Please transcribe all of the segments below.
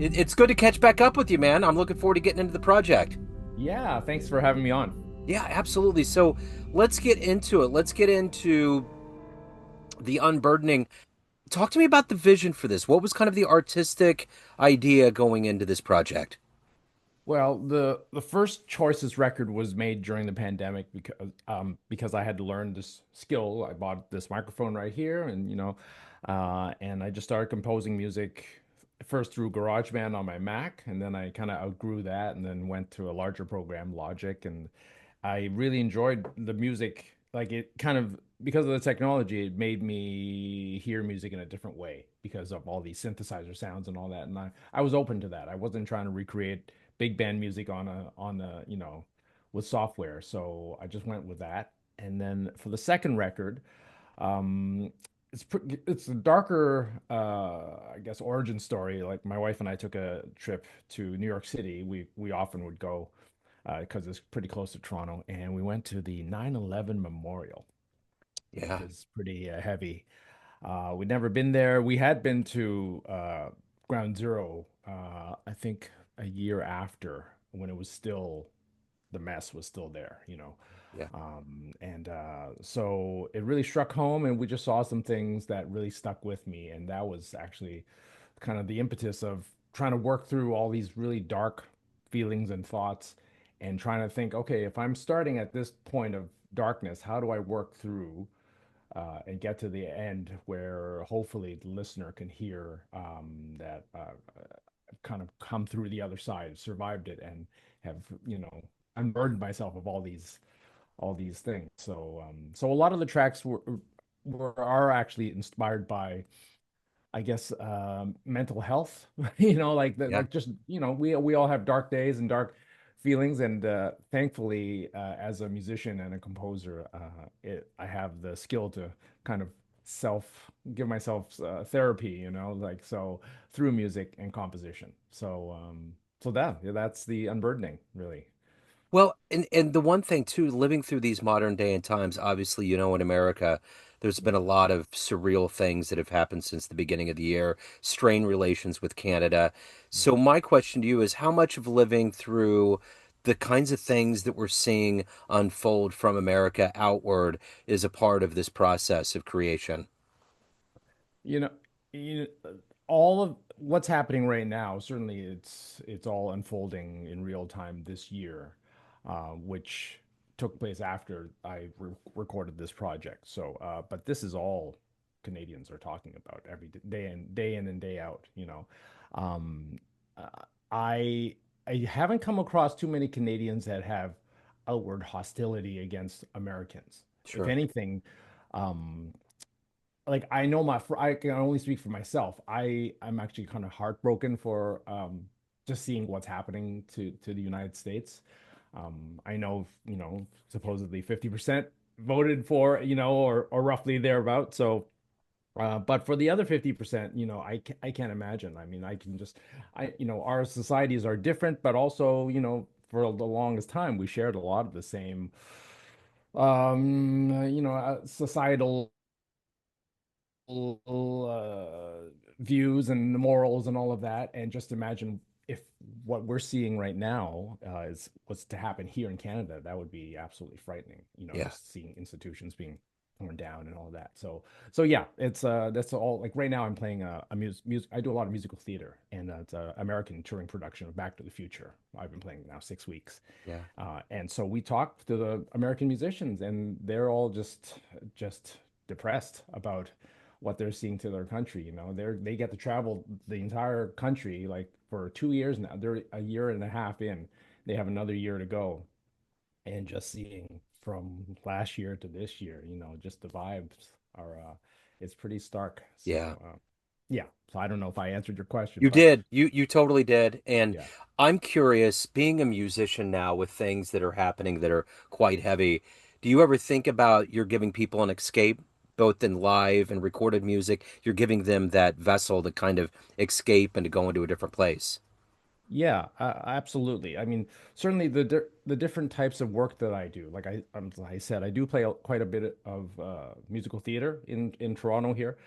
It's good to catch back up with you, man. I'm looking forward to getting into the project. Yeah, thanks for having me on. Yeah, absolutely. So let's get into it. Let's get into the unburdening. Talk to me about the vision for this. What was kind of the artistic idea going into this project? Well, the first Choices record was made during the pandemic because I had to learn this skill. I bought this microphone right here, and and I just started composing music first through GarageBand on my Mac, and then I kind of outgrew that, and then went to a larger program, Logic, and I really enjoyed the music. Like it kind of because of the technology, it made me hear music in a different way because of all these synthesizer sounds and all that. And I was open to that. I wasn't trying to recreate big band music on a with software. So I just went with that. And then for the second record, um, it's a darker, I guess, origin story. Like my wife and I took a trip to New York City. We often would go because it's pretty close to Toronto, and we went to the 9/11 Memorial, which Yeah. is pretty heavy. We'd never been there. We had been to Ground Zero, I think a year after when it was still the mess was still there. Yeah. And so it really struck home, and we just saw some things that really stuck with me. And that was actually kind of the impetus of trying to work through all these really dark feelings and thoughts and trying to think, okay, if I'm starting at this point of darkness, how do I work through and get to the end where hopefully the listener can hear that I've kind of come through the other side, survived it, and have unburdened myself of all these things. So a lot of the tracks were are actually inspired by, I guess, mental health. Yeah. like just we all have dark days and dark feelings, and thankfully, as a musician and a composer, I have the skill to kind of self give myself therapy, like so through music and composition. So that's the unburdening, really. Well, and the one thing too, living through these modern day and times, obviously, in America, there's been a lot of surreal things that have happened since the beginning of the year, strained relations with Canada. So my question to you is how much of living through the kinds of things that we're seeing unfold from America outward is a part of this process of creation? You know, all of what's happening right now, certainly it's all unfolding in real time this year, which took place after I re recorded this project. But this is all Canadians are talking about every day in and day out. Um, uh, I I haven't come across too many Canadians that have outward hostility against Americans. If Sure. anything, um, like I can only speak for myself. I'm actually kind of heartbroken for just seeing what's happening to the United States. I know, supposedly 50% voted for, or roughly thereabout. So but for the other 50%, I can't imagine. I mean, I can just our societies are different, but also, for the longest time we shared a lot of the same societal views and the morals and all of that. And just imagine if what we're seeing right now is what's to happen here in Canada, that would be absolutely frightening. Yeah. Just seeing institutions being torn down and all of that. So yeah, it's that's all. Like right now, I'm playing a music. I do a lot of musical theater, and it's an American touring production of Back to the Future. I've been playing now 6 weeks, Yeah. and so we talked to the American musicians, and they're all just depressed about what they're seeing to their country. They get to travel the entire country like for 2 years now. They're a year and a half in. They have another year to go, and just seeing from last year to this year, just the vibes are it's pretty stark. Yeah. Yeah. So I don't know if I answered your question, You but did. You totally did. And yeah. I'm curious, being a musician now with things that are happening that are quite heavy, do you ever think about you're giving people an escape, both in live and recorded music? You're giving them that vessel to kind of escape and to go into a different place. Yeah, absolutely. I mean, certainly the different types of work that I do. Like I said, I do quite a bit of musical theater in Toronto here.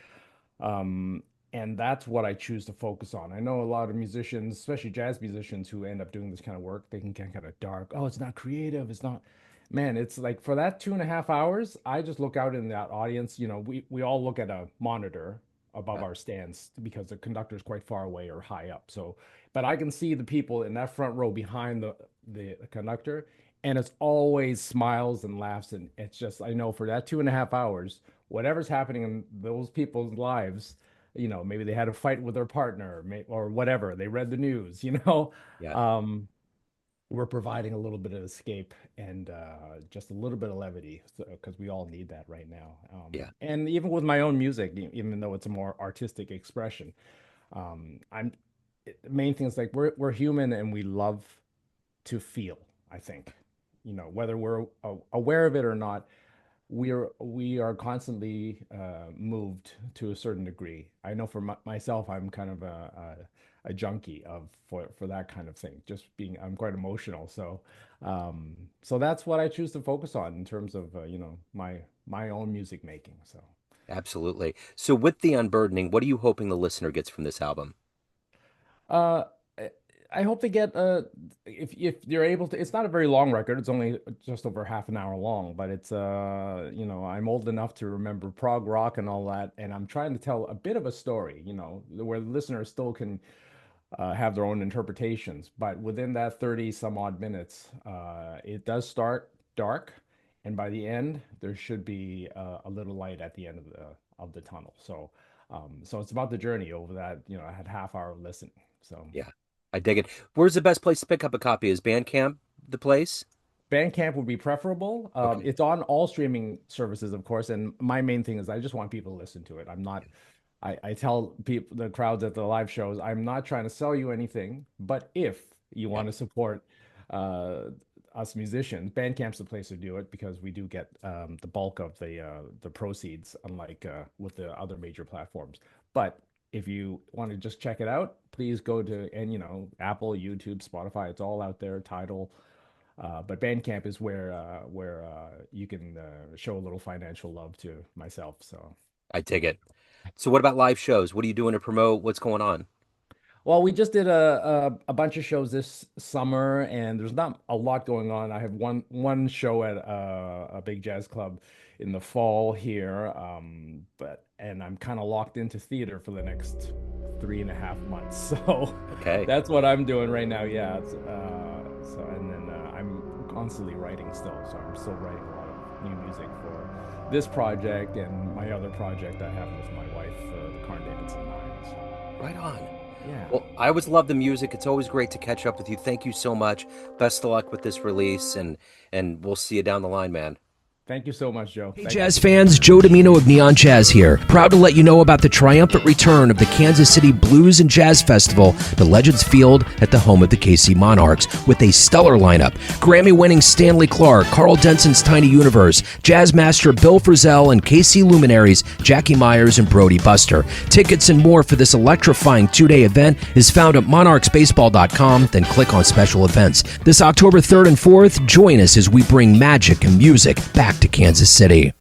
Um, And that's what I choose to focus on. I know a lot of musicians, especially jazz musicians, who end up doing this kind of work, they can get kind of dark. Oh, it's not creative. It's not, man, it's like for that 2.5 hours, I just look out in that audience. We all look at a monitor above Yeah. our stands because the conductor is quite far away or high up. So, but I can see the people in that front row behind the conductor, and it's always smiles and laughs. And it's just, I know for that 2.5 hours, whatever's happening in those people's lives, maybe they had a fight with their partner, or whatever. They read the news, Yeah. um, we're providing a little bit of escape and just a little bit of levity because we all need that right now. Yeah. And even with my own music, even though it's a more artistic expression, I'm the main thing is like we're human and we love to feel, I think. Whether we're aware of it or not, we are constantly moved to a certain degree. I know for myself, I'm kind of a junkie for that kind of thing. Just being, I'm quite emotional, so that's what I choose to focus on in terms of my own music making. So. Absolutely. So with the unburdening, what are you hoping the listener gets from this album? Uh, I hope they get if you're able to. It's not a very long record. It's only just over half an hour long, but it's I'm old enough to remember prog rock and all that, and I'm trying to tell a bit of a story, where the listener still can have their own interpretations, but within that 30 some odd minutes, it does start dark, and by the end, there should be a little light at the end of the tunnel. So it's about the journey over that, I had half hour listen. So. Yeah. I dig it. Where's the best place to pick up a copy? Is Bandcamp the place? Bandcamp would be preferable. Okay. It's on all streaming services, of course. And my main thing is I just want people to listen to it. I'm not, I tell people, the crowds at the live shows, I'm not trying to sell you anything, but if you Yeah. want to support uh, us musicians, Bandcamp's the place to do it because we do get the bulk of the proceeds, unlike with the other major platforms. But if you want to just check it out, please go to, and Apple, YouTube, Spotify, it's all out there. Tidal. But Bandcamp is where you can show a little financial love to myself. So, I dig it. So what about live shows? What are you doing to promote? What's going on? well, we just did a bunch of shows this summer, and there's not a lot going on. I have one show at a big jazz club in the fall here, and I'm kind of locked into theater for the next 3.5 months. So Okay. that's what I'm doing right now. Yeah. So and then I'm constantly writing still, so I'm still writing a lot of new music for this project and my other project I have with my wife, the Carn So, Right on. yeah. Well, I always love the music. It's always great to catch up with you. Thank you so much. Best of luck with this release and we'll see you down the line, man. Thank you so much, Joe. Hey Thank you. jazz fans, Joe Domino of Neon Jazz here. Proud to let you know about the triumphant return of the Kansas City Blues and Jazz Festival to Legends Field at the home of the KC Monarchs with a stellar lineup. Grammy-winning Stanley Clarke, Carl Denson's Tiny Universe, jazz master Bill Frisell, and KC luminaries Jackie Myers and Brody Buster. Tickets and more for this electrifying two-day event is found at monarchsbaseball.com, then click on special events. This October 3rd and 4th, join us as we bring magic and music back to Kansas City.